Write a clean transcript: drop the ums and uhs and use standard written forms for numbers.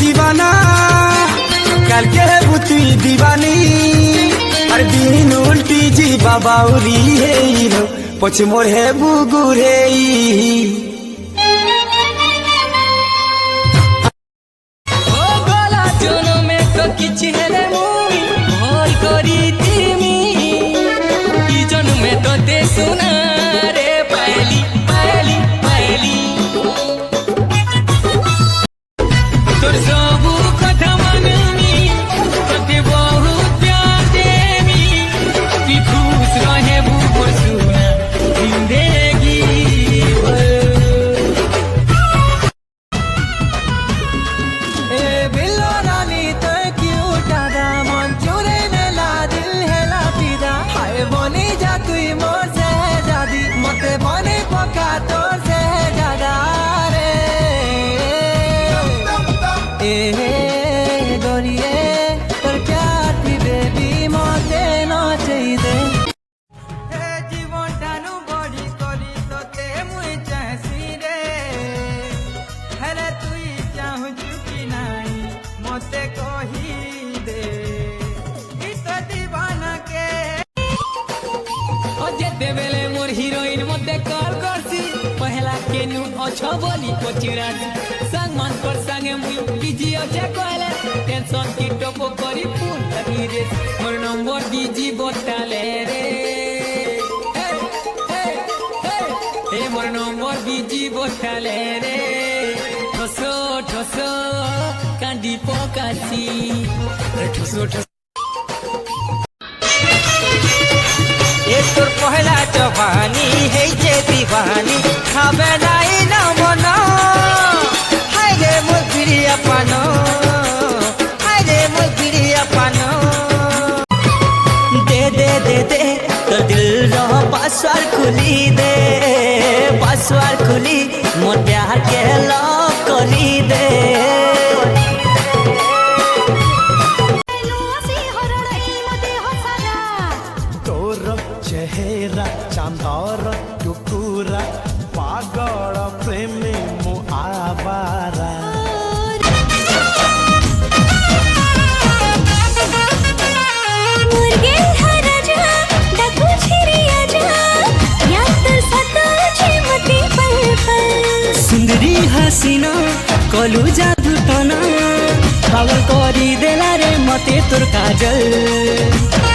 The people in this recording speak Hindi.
दीवाना कल के बुती दीवानी और दिन उल्टी जी बाबाउरी है पछ मोड़े बुगुरे किछि हेले मुई भल करी तिमी ई जन्मे तोते सुना रे पायली पायली पायली तोर सबु कथा मानमी तोते बहुत प्यार देमी तू खुश रहे बुबर सुना जिंदगी भर ए बिल्लो रानी हिरोइन मते कॉल करसी पहला केनु अच्छा बोली कोचिरासी संग मन पर संगे मुई बिजी अचे कहले टेंशन की टोपो करी फूल लगी रे मोर नंबर दीजी बोटाले रे ए मोर नंबर दीजी बोटाले रे ठोसो ठोसो कांदी पोकासी ठोसो ठोसो तोर पहला जवानी है जे दीवानी खाबे नाई ना मनो हाय रे मोर प्रिय पानो हाय रे मोर प्रिय पानो दे दे दे दे तो दिल रो पासवार खुली दे पासवार खुली मोर प्यार के लॉक करी दे चेहरा चांदर टुकुरा पागल प्रेमी मु आवारा सुंदरी हसीना कलू जादू टना पागल करी देला रे मते तोर काजल